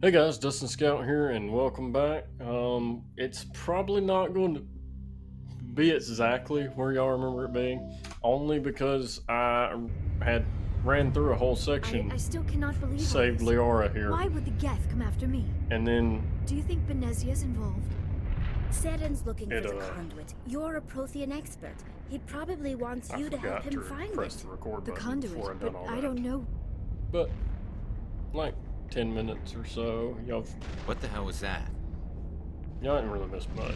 Hey guys, Dustin Scout here, and welcome back. It's probably not going to be exactly where y'all remember it being, only because I had ran through a whole I section, still cannot believe all saved this. Leora here, Why would the Geth come after me? and then Do you think Benezia's involved? Saren's looking it for the conduit. You're a Prothean expert. He probably wants I you to help forgot him to find press it. the record The button before conduit, I'd done but all I that. don't know. But like 10 minutes or so, y'all What the hell was that? didn't really miss much.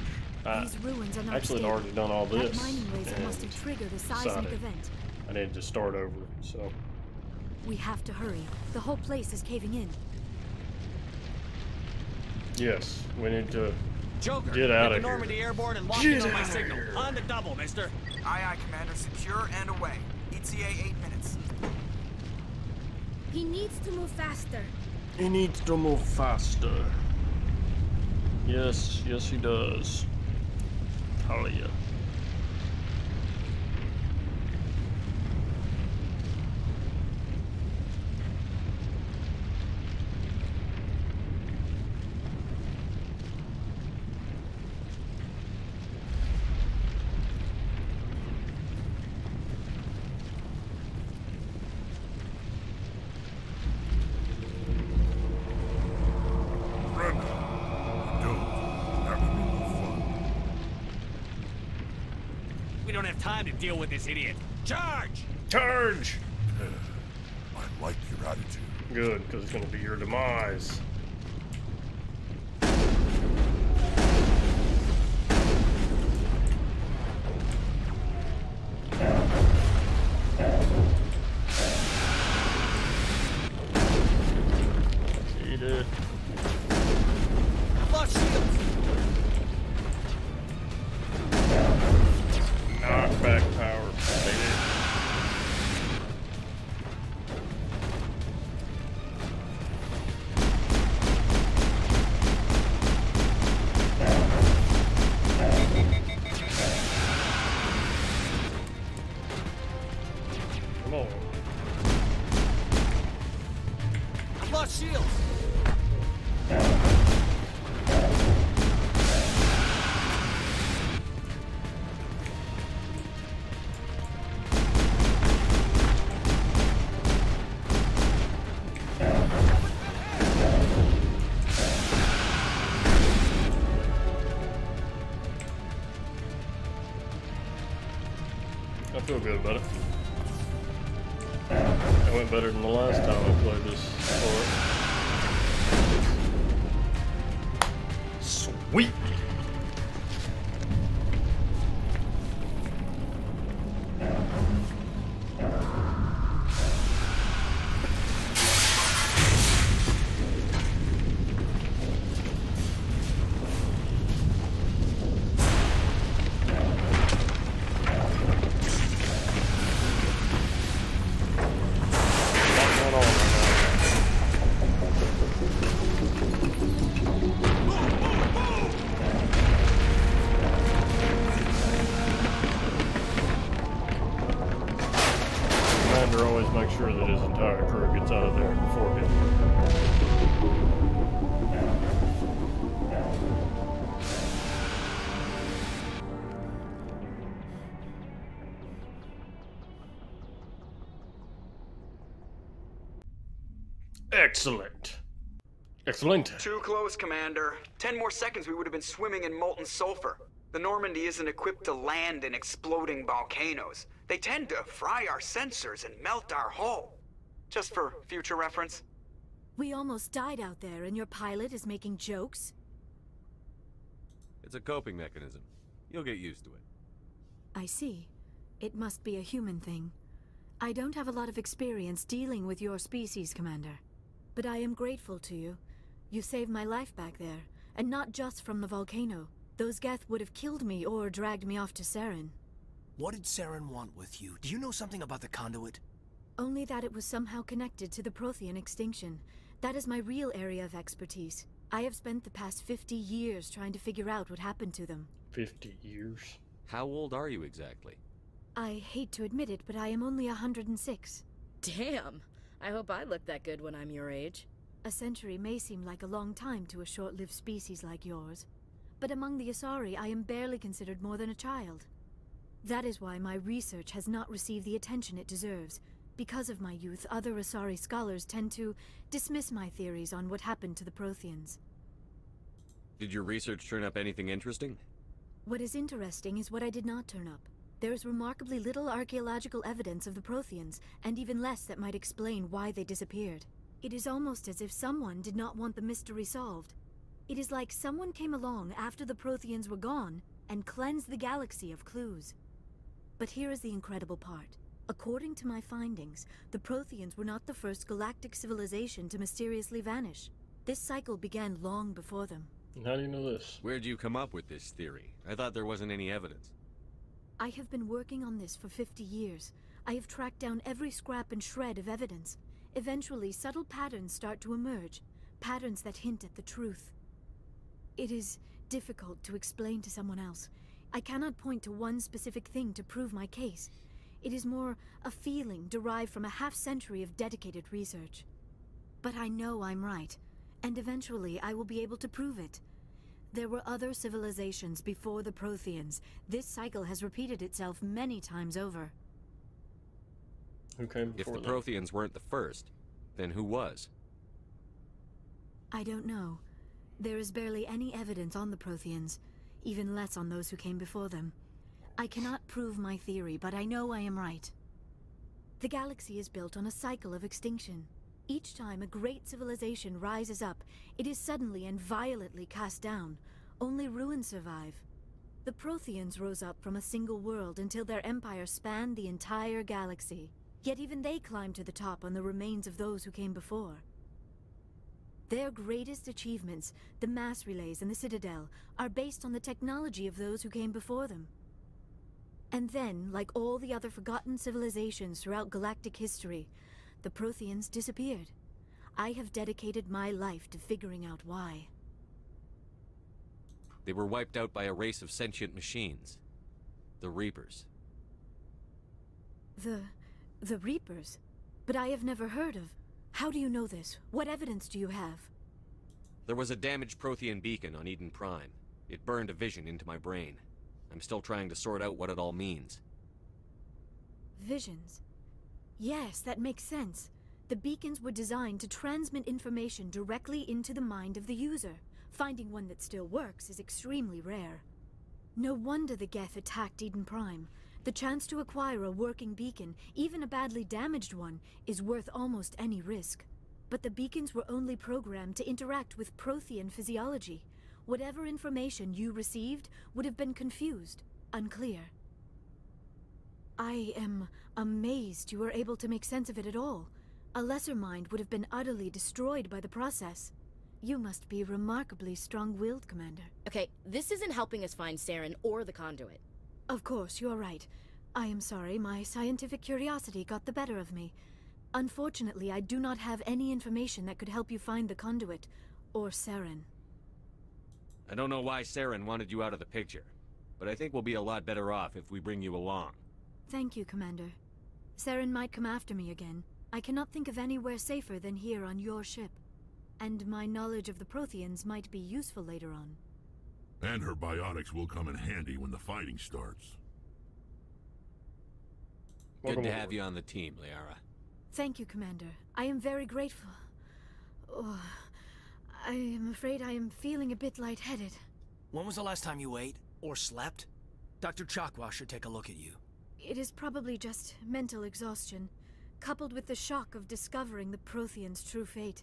These ruins are not Actually had stable. already done all this. That mining laser and must have triggered a seismic decided event. I needed to start over, so. We have to hurry. The whole place is caving in. Yes, we need to Joker, get out of the here. Normandy airborne and lock in on my signal. On the double, mister. Aye, aye, Commander. Secure and away. ETA 8 minutes. He needs to move faster. He needs to move faster. Yes, yes he does. Talia. We don't have time to deal with this idiot. Charge! Charge! I like your attitude. Good, because it's going to be your demise. Eat it. I've lost shields. Knockback power, baby. Come on. I've lost shields. I feel good about it. That went better than the last time I played this sport. Sweet! What's going on right now? Commander always makes sure that his entire crew gets out of there before him. Excellent. Excellent. Too close, Commander. 10 more seconds we would have been swimming in molten sulfur. The Normandy isn't equipped to land in exploding volcanoes. They tend to fry our sensors and melt our hull. Just for future reference. We almost died out there, and your pilot is making jokes? It's a coping mechanism. You'll get used to it. I see. It must be a human thing. I don't have a lot of experience dealing with your species, Commander. But I am grateful to you. You saved my life back there, and not just from the volcano. Those Geth would have killed me or dragged me off to Saren. What did Saren want with you? Do you know something about the conduit? Only that it was somehow connected to the Prothean extinction. That is my real area of expertise. I have spent the past 50 years trying to figure out what happened to them. 50 years? How old are you exactly? I hate to admit it, but I am only 106. Damn. I hope I look that good when I'm your age. A century may seem like a long time to a short-lived species like yours, but among the Asari I am barely considered more than a child. That is why my research has not received the attention it deserves. Because of my youth, other Asari scholars tend to dismiss my theories on what happened to the Protheans. Did your research turn up anything interesting? What is interesting is what I did not turn up. There is remarkably little archaeological evidence of the Protheans, and even less that might explain why they disappeared. It is almost as if someone did not want the mystery solved. It is like someone came along after the Protheans were gone and cleansed the galaxy of clues. But here is the incredible part. According to my findings, the Protheans were not the first galactic civilization to mysteriously vanish. This cycle began long before them. How do you know this? Where'd you come up with this theory? I thought there wasn't any evidence. I have been working on this for 50 years. I have tracked down every scrap and shred of evidence. Eventually, subtle patterns start to emerge, patterns that hint at the truth. It is difficult to explain to someone else. I cannot point to one specific thing to prove my case. It is more a feeling derived from a half-century of dedicated research. But I know I'm right, and eventually I will be able to prove it. There were other civilizations before the Protheans. This cycle has repeated itself many times over. Who came If before the them? Protheans weren't the first, then who was? I don't know. There is barely any evidence on the Protheans, even less on those who came before them. I cannot prove my theory, but I know I am right. The galaxy is built on a cycle of extinction. Each time a great civilization rises up, it is suddenly and violently cast down. Only ruins survive. The Protheans rose up from a single world until their empire spanned the entire galaxy. Yet even they climbed to the top on the remains of those who came before. Their greatest achievements, the mass relays and the Citadel, are based on the technology of those who came before them. And then, like all the other forgotten civilizations throughout galactic history, the Protheans disappeared. I have dedicated my life to figuring out why. They were wiped out by a race of sentient machines. The Reapers. The Reapers? But I have never heard of... How do you know this? What evidence do you have? There was a damaged Prothean beacon on Eden Prime. It burned a vision into my brain. I'm still trying to sort out what it all means. Visions. Yes, that makes sense. The beacons were designed to transmit information directly into the mind of the user. Finding one that still works is extremely rare. No wonder the Geth attacked Eden Prime. The chance to acquire a working beacon, even a badly damaged one, is worth almost any risk. But the beacons were only programmed to interact with Prothean physiology. Whatever information you received would have been confused, unclear. I am amazed you were able to make sense of it at all. A lesser mind would have been utterly destroyed by the process. You must be remarkably strong-willed, Commander. Okay, this isn't helping us find Saren or the conduit. Of course, you're right. I am sorry, my scientific curiosity got the better of me. Unfortunately, I do not have any information that could help you find the conduit, or Saren. I don't know why Saren wanted you out of the picture, but I think we'll be a lot better off if we bring you along. Thank you, Commander. Saren might come after me again. I cannot think of anywhere safer than here on your ship. And my knowledge of the Protheans might be useful later on. And her biotics will come in handy when the fighting starts. Good to have you on the team, Liara. Thank you, Commander. I am very grateful. Oh, I am afraid I am feeling a bit lightheaded. When was the last time you ate? Or slept? Dr. Chakwa should take a look at you. It is probably just mental exhaustion, coupled with the shock of discovering the Protheans' true fate.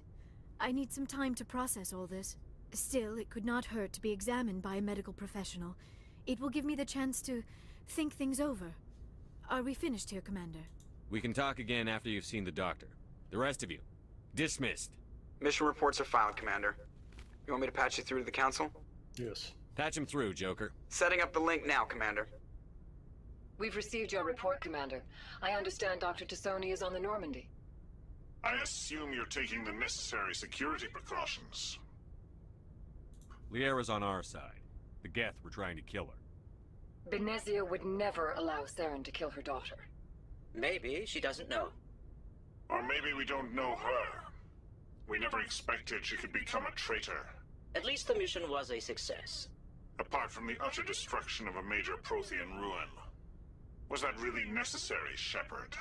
I need some time to process all this. Still, it could not hurt to be examined by a medical professional. It will give me the chance to think things over. Are we finished here, Commander? We can talk again after you've seen the doctor. The rest of you, dismissed. Mission reports are filed, Commander. You want me to patch you through to the Council? Yes. Patch him through, Joker. Setting up the link now, Commander. We've received your report, Commander. I understand Dr. Tassoni is on the Normandy. I assume you're taking the necessary security precautions. Liara's on our side. The Geth were trying to kill her. Benezia would never allow Saren to kill her daughter. Maybe she doesn't know. Or maybe we don't know her. We never expected she could become a traitor. At least the mission was a success. Apart from the utter destruction of a major Prothean ruin. Was that really necessary, Shepard?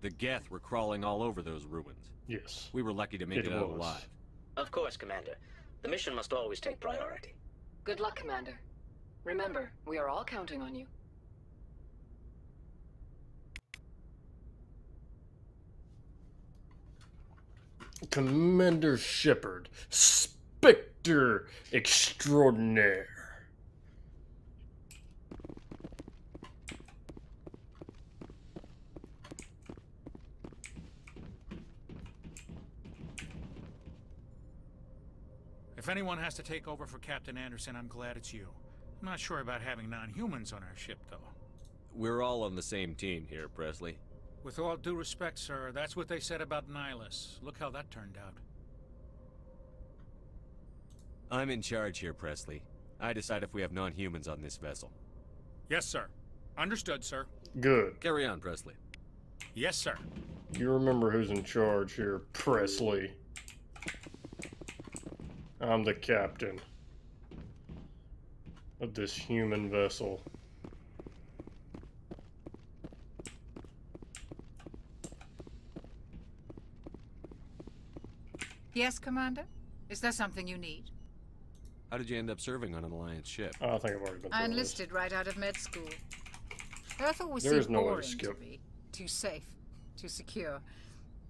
The Geth were crawling all over those ruins. Yes. We were lucky to make it out alive. Of course, Commander. The mission must always take priority. Good luck, Commander. Remember, we are all counting on you. Commander Shepard, Spectre Extraordinaire. If anyone has to take over for Captain Anderson, I'm glad it's you. I'm not sure about having non-humans on our ship, though. We're all on the same team here, Presley. With all due respect, sir, that's what they said about Nihilus. Look how that turned out. I'm in charge here, Presley. I decide if we have non-humans on this vessel. Yes, sir. Understood, sir. Good. Carry on, Presley. Yes, sir. You remember who's in charge here, Presley. I'm the captain of this human vessel. Yes, Commander? Is there something you need? How did you end up serving on an Alliance ship? I think I've already been through I enlisted right out of med school. Earth always There is seemed no way to boring to skip. me. Too safe. Too secure.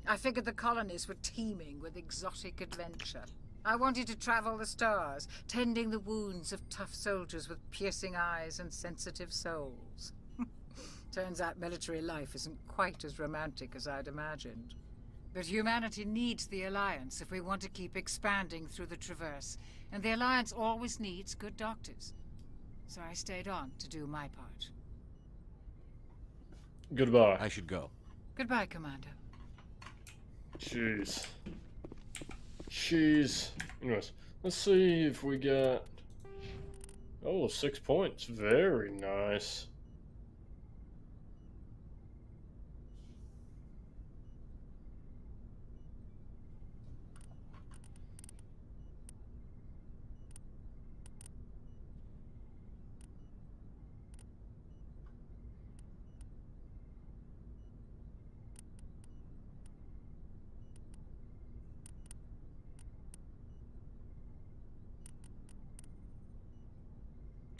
I figured the colonies were teeming with exotic adventure. I wanted to travel the stars, tending the wounds of tough soldiers with piercing eyes and sensitive souls. Turns out military life isn't quite as romantic as I'd imagined. But humanity needs the Alliance if we want to keep expanding through the Traverse, and the Alliance always needs good doctors. So I stayed on to do my part. Goodbye. I should go. Goodbye, Commander. Jeez. Anyways, let's see if we got... Oh, 6 points. Very nice.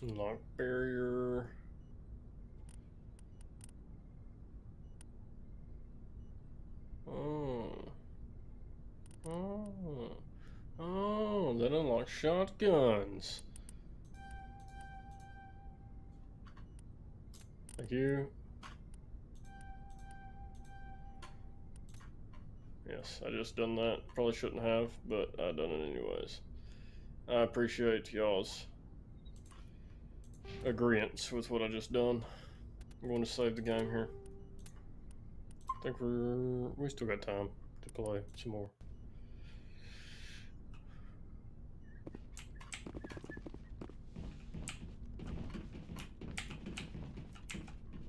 Lock barrier. Oh, that unlocks shotguns. Thank you. Yes, I just done that. Probably shouldn't have, but I done it anyways. I appreciate y'all's agreeance with what I just done. I'm going to save the game here. I think we still got time to play some more.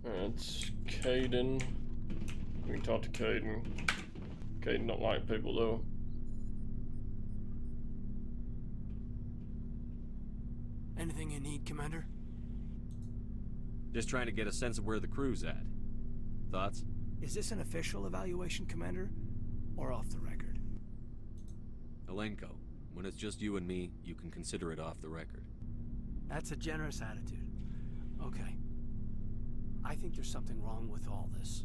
It's Kaidan. We can talk to Kaidan. Kaidan don't like people though. Anything you need, Commander? Just trying to get a sense of where the crew's at. Thoughts? Is this an official evaluation, Commander? Or off the record? Alenko, when it's just you and me, you can consider it off the record. That's a generous attitude. Okay. I think there's something wrong with all this.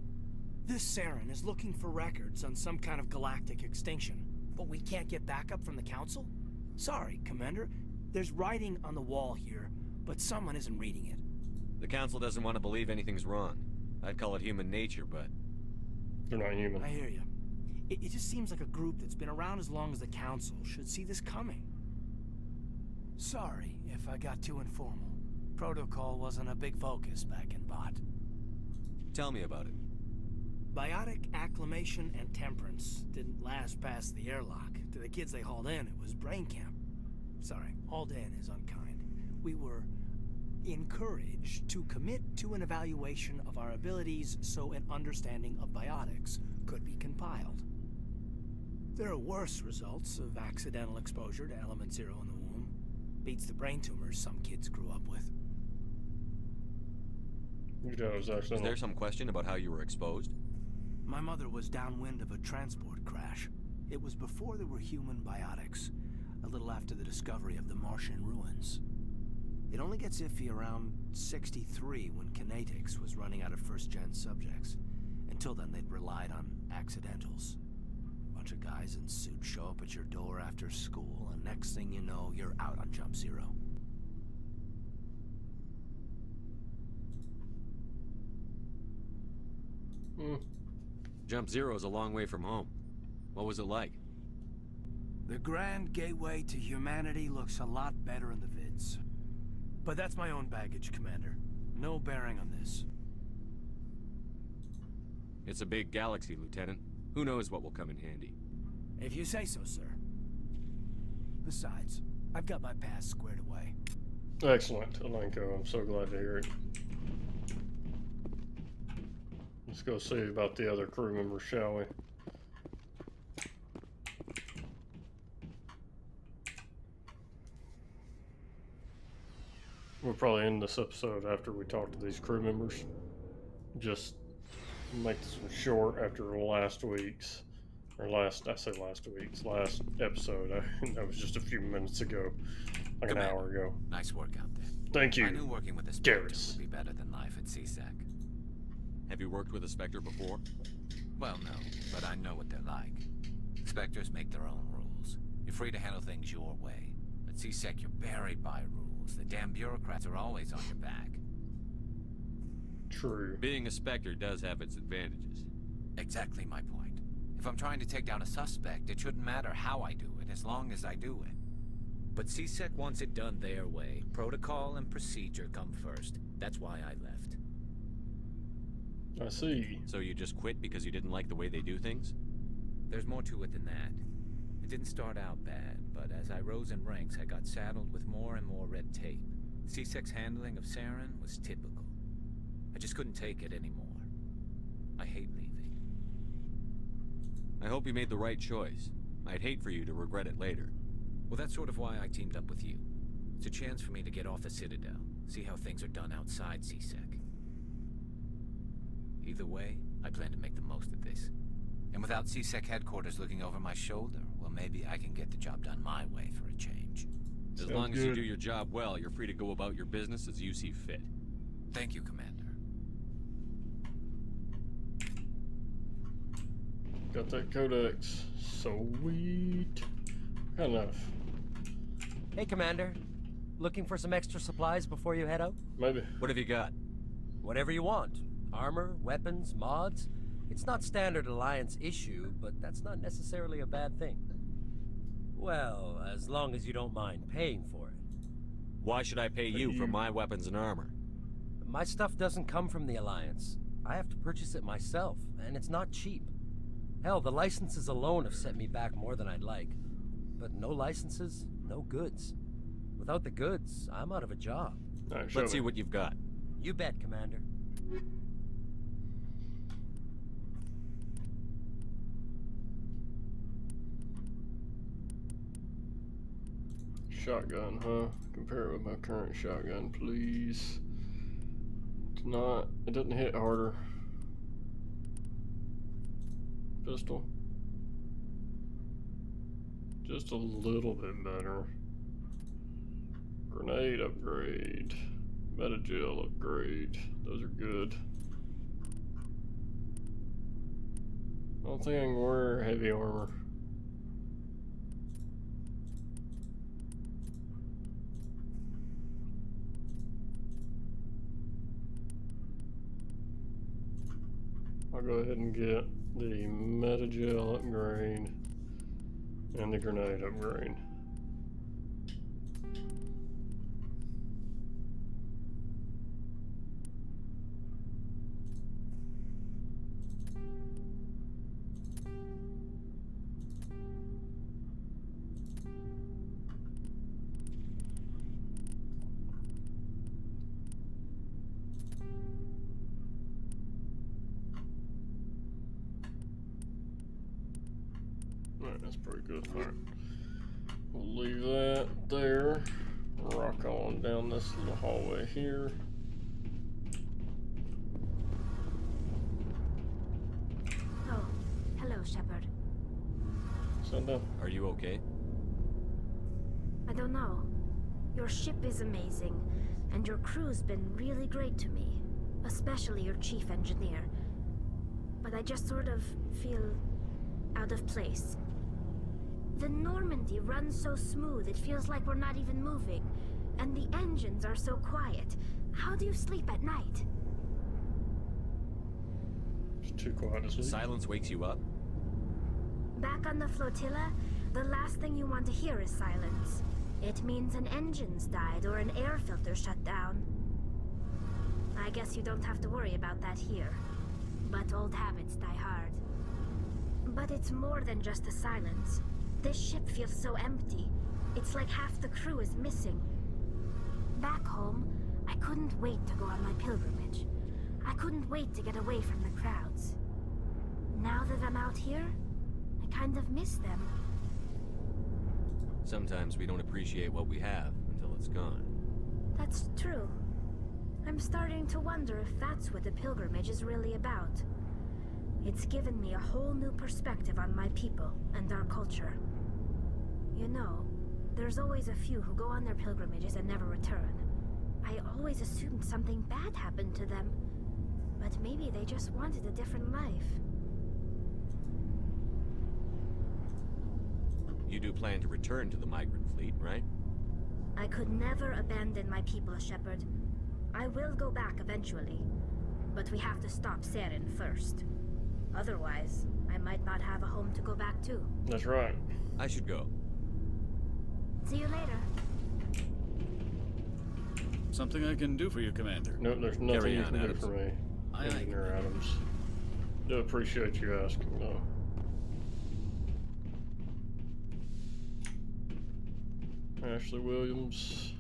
This Saren is looking for records on some kind of galactic extinction, but we can't get backup from the Council? Sorry, Commander. There's writing on the wall here, but someone isn't reading it. The Council doesn't want to believe anything's wrong. I'd call it human nature, but... They're not human. I hear you. It just seems like a group that's been around as long as the Council should see this coming. Sorry if I got too informal. Protocol wasn't a big focus back in Bot. Tell me about it. Biotic acclimation and temperance didn't last past the airlock. To the kids they hauled in, it was brain camp. Sorry, hauled in is unkind. We were encouraged to commit to an evaluation of our abilities so an understanding of biotics could be compiled. There are worse results of accidental exposure to element 0 in the womb. Beats the brain tumors some kids grew up with. Is there some question about how you were exposed? My mother was downwind of a transport crash. It was before there were human biotics, a little after the discovery of the Martian ruins. It only gets iffy around 63 when Kinetics was running out of first-gen subjects. Until then, they'd relied on accidentals. Bunch of guys in suits show up at your door after school, and next thing you know, you're out on Jump Zero. Jump Zero is a long way from home. What was it like? The Grand Gateway to Humanity looks a lot better in the vids. But that's my own baggage, Commander. No bearing on this. It's a big galaxy, Lieutenant. Who knows what will come in handy? If you say so, sir. Besides, I've got my past squared away. Excellent, Alenko. I'm so glad to hear it. Let's go see about the other crew members, shall we? We'll probably end this episode after we talk to these crew members. Just make this one short after last week's, or last episode. That was just a few minutes ago, like an hour ago. Nice work out there. Thank you. I knew working with the Spectre Garrus would be better than life at CSEC. Have you worked with a Spectre before? Well, no, but I know what they're like. Spectres make their own rules. You're free to handle things your way. At CSEC, you're buried by rules. The damn bureaucrats are always on your back. True. Being a Spectre does have its advantages. Exactly my point. If I'm trying to take down a suspect, it shouldn't matter how I do it, as long as I do it. But CSEC wants it done their way. Protocol and procedure come first. That's why I left. I see. So you just quit because you didn't like the way they do things? There's more to it than that. It didn't start out bad, but as I rose in ranks, I got saddled with more and more red tape. CSEC's handling of Saren was typical. I just couldn't take it anymore. I hate leaving. I hope you made the right choice. I'd hate for you to regret it later. Well, that's sort of why I teamed up with you. It's a chance for me to get off the Citadel, see how things are done outside CSEC. Either way, I plan to make the most of this. And without CSEC headquarters looking over my shoulder, well, maybe I can get the job done my way for a change. As long as you do your job well, you're free to go about your business as you see fit. Thank you, Commander. Got that codex. Sweet. Enough. Hey, Commander. Looking for some extra supplies before you head out? Maybe. What have you got? Whatever you want. Armor, weapons, mods. It's not standard Alliance issue, but that's not necessarily a bad thing. Well, as long as you don't mind paying for it. Why should I pay you for my weapons and armor? My stuff doesn't come from the Alliance. I have to purchase it myself, and it's not cheap. Hell, the licenses alone have set me back more than I'd like. But no licenses, no goods. Without the goods, I'm out of a job. Right, let's see what you've got. You bet, Commander. Shotgun, huh? Compare it with my current shotgun, please. It's not. It doesn't hit harder. Pistol. Just a little bit better. Grenade upgrade. Metagel upgrade. Those are good. I don't think I can wear heavy armor. I'll go ahead and get the Metagel upgrade and the grenade upgrade. Alright, that's pretty good. Alright. We'll leave that there. Rock on down this little hallway here. Oh, hello, Shepard. Send up. Are you okay? I don't know. Your ship is amazing, and your crew's been really great to me. Especially your chief engineer. But I just sort of feel out of place. The Normandy runs so smooth it feels like we're not even moving. And the engines are so quiet. How do you sleep at night? It's too quiet to sleep. Silence wakes you up? Back on the flotilla, the last thing you want to hear is silence. It means an engine's died or an air filter shut down. I guess you don't have to worry about that here. But old habits die hard. But it's more than just the silence. This ship feels so empty. It's like half the crew is missing. Back home, I couldn't wait to go on my pilgrimage. I couldn't wait to get away from the crowds. Now that I'm out here, I kind of miss them. Sometimes we don't appreciate what we have until it's gone. That's true. I'm starting to wonder if that's what the pilgrimage is really about. It's given me a whole new perspective on my people and our culture. You know, there's always a few who go on their pilgrimages and never return. I always assumed something bad happened to them, but maybe they just wanted a different life. You do plan to return to the migrant fleet, right? I could never abandon my people, Shepard. I will go back eventually, but we have to stop Saren first. Otherwise, I might not have a home to go back to. That's right. I should go. See you later. Something I can do for you, Commander. No, there's nothing Carry you on, can do Adams. for me. Aye, aye. Engineer Adams. Do appreciate you asking, though. Ashley Williams.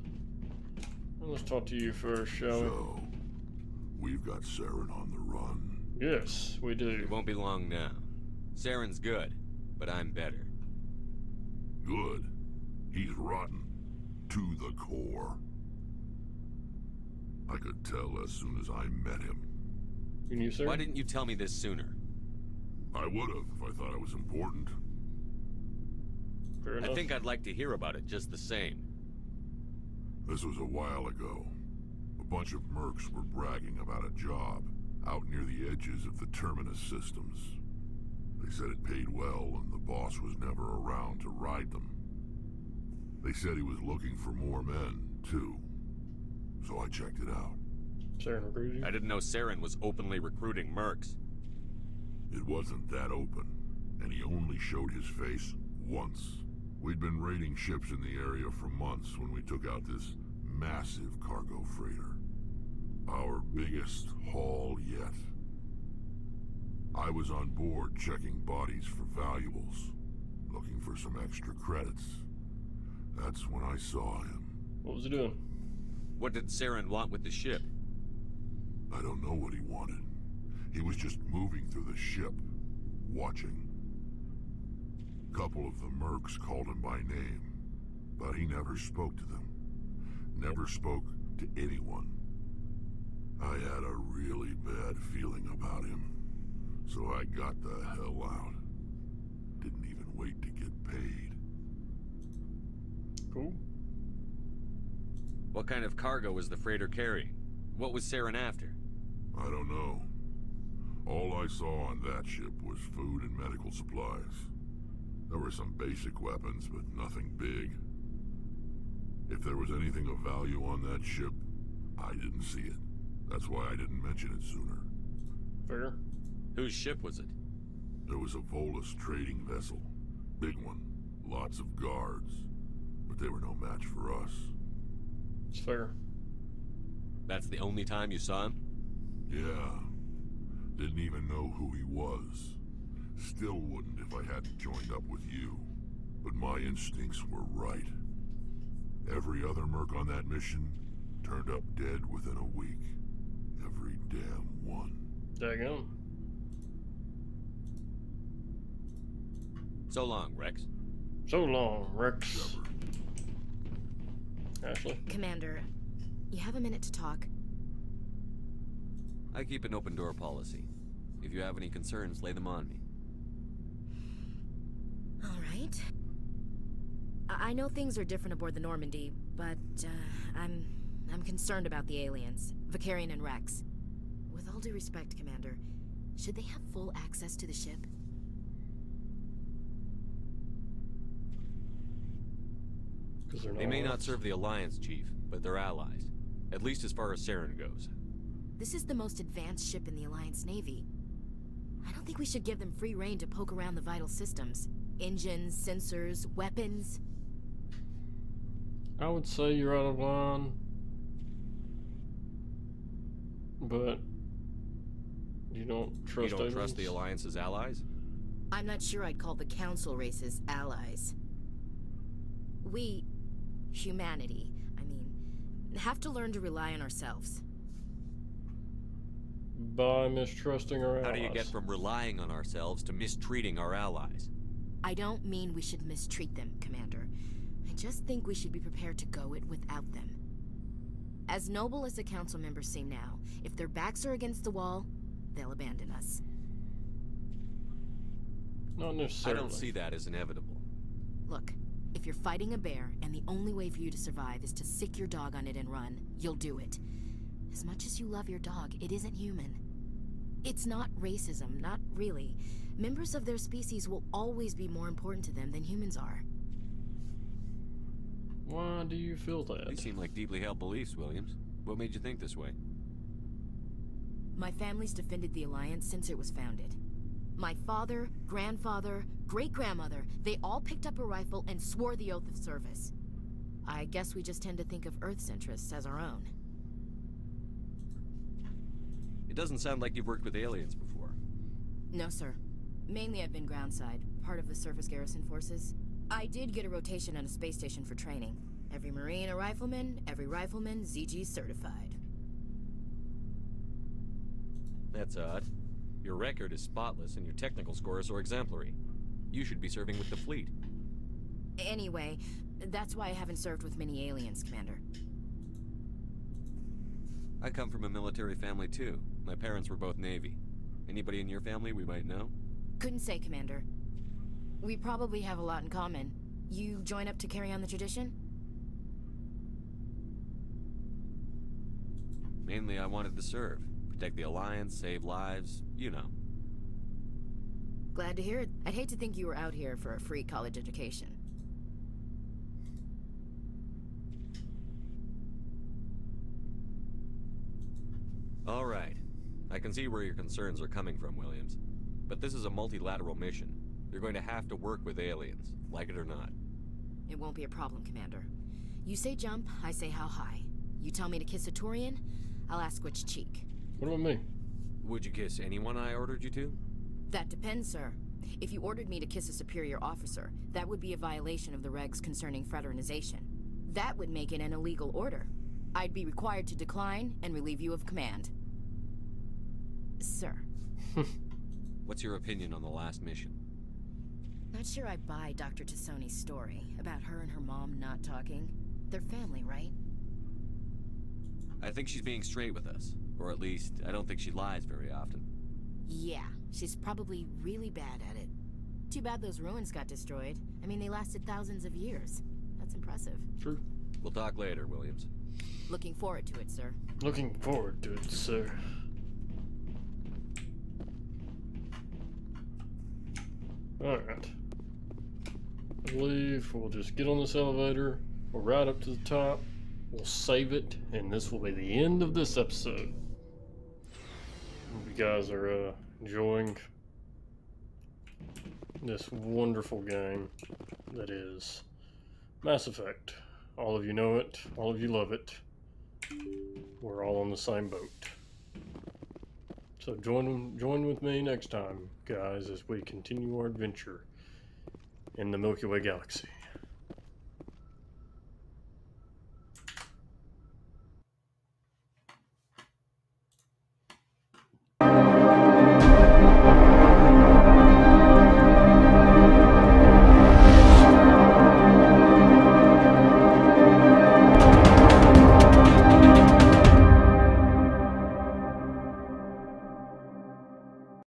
Well, let's talk to you first, shall we? So, we've got Saren on the run. Yes, we do. It won't be long now. Saren's good, but I'm better. Good. He's rotten. To the core. I could tell as soon as I met him. Can you, sir? Why didn't you tell me this sooner? I would have if I thought it was important. Fair enough. I think I'd like to hear about it just the same. This was a while ago. A bunch of mercs were bragging about a job out near the edges of the Terminus systems. They said it paid well and the boss was never around to ride them. They said he was looking for more men, too. So I checked it out. Saren recruited you? I didn't know Saren was openly recruiting mercs. It wasn't that open, and he only showed his face once. We'd been raiding ships in the area for months when we took out this massive cargo freighter. Our biggest haul yet. I was on board checking bodies for valuables, looking for some extra credits. That's when I saw him. What was he doing? What did Saren want with the ship? I don't know what he wanted. He was just moving through the ship, watching. A couple of the mercs called him by name, but he never spoke to them. Never spoke to anyone. I had a really bad feeling about him, so I got the hell out. Didn't even wait to get paid. Cool. What kind of cargo was the freighter carrying? What was Saren after? I don't know. All I saw on that ship was food and medical supplies. There were some basic weapons, but nothing big. If there was anything of value on that ship, I didn't see it. That's why I didn't mention it sooner. Fair. Whose ship was it? There was a Volus trading vessel. Big one. Lots of guards. But they were no match for us. It's fair. That's the only time you saw him? Yeah. Didn't even know who he was. Still wouldn't if I hadn't joined up with you. But my instincts were right. Every other merc on that mission turned up dead within a week. Every damn one. Daggone. So long, Rex. So long, Rex. Ashley? Commander, you have a minute to talk? I keep an open door policy. If you have any concerns, lay them on me. All right. I know things are different aboard the Normandy, but I'm concerned about the aliens, Vakarian and Rex. With all due respect, Commander, should they have full access to the ship? They may not serve the Alliance, Chief, but they're allies. At least as far as Saren goes. This is the most advanced ship in the Alliance Navy. I don't think we should give them free rein to poke around the vital systems. Engines, sensors, weapons. I would say you're out of line. But you don't trust You don't trust the Alliance's allies? I'm not sure I'd call the Council races allies. We, humanity, have to learn to rely on ourselves. By mistrusting our allies. How do you get from relying on ourselves to mistreating our allies? I don't mean we should mistreat them, Commander. I just think we should be prepared to go it without them. As noble as the Council members seem now, if their backs are against the wall, they'll abandon us. Not necessarily. I don't see that as inevitable. Look, if you're fighting a bear and the only way for you to survive is to sick your dog on it and run, you'll do it. As much as you love your dog, it isn't human. It's not racism, not really. Members of their species will always be more important to them than humans are. Why do you feel that? They seem like deeply held beliefs, Williams. What made you think this way? My family's defended the Alliance since it was founded. My father, grandfather, great-grandmother, they all picked up a rifle and swore the oath of service. I guess we just tend to think of Earth's interests as our own. It doesn't sound like you've worked with aliens before. No, sir. Mainly I've been groundside, part of the surface garrison forces. I did get a rotation on a space station for training. Every Marine a rifleman, every rifleman ZG certified. That's odd. Your record is spotless and your technical scores are exemplary. You should be serving with the fleet. Anyway, that's why I haven't served with many aliens, Commander. I come from a military family too. My parents were both Navy. Anybody in your family we might know? Couldn't say, Commander. We probably have a lot in common. You join up to carry on the tradition? Mainly I wanted to serve. Protect the Alliance, save lives, you know. Glad to hear it. I'd hate to think you were out here for a free college education. All right. I can see where your concerns are coming from, Williams. But this is a multilateral mission. You're going to have to work with aliens, like it or not. It won't be a problem, Commander. You say jump, I say how high. You tell me to kiss a Turian, I'll ask which cheek. What about me? Would you kiss anyone I ordered you to? That depends, sir. If you ordered me to kiss a superior officer, that would be a violation of the regs concerning fraternization. That would make it an illegal order. I'd be required to decline and relieve you of command. Sir. What's your opinion on the last mission? Not sure I buy Dr. Tassoni's story about her and her mom not talking. They're family, right? I think she's being straight with us. Or at least, I don't think she lies very often. Yeah, she's probably really bad at it. Too bad those ruins got destroyed. I mean, they lasted thousands of years. That's impressive. True. We'll talk later, Williams. Looking forward to it, sir. Looking forward to it, sir. Alright. I believe we'll just get on this elevator. We'll ride up to the top. We'll save it. And this will be the end of this episode. Hope you guys are enjoying this wonderful game that is Mass Effect. All of you know it. All of you love it. We're all on the same boat. So join with me next time, guys, as we continue our adventure in the Milky Way galaxy.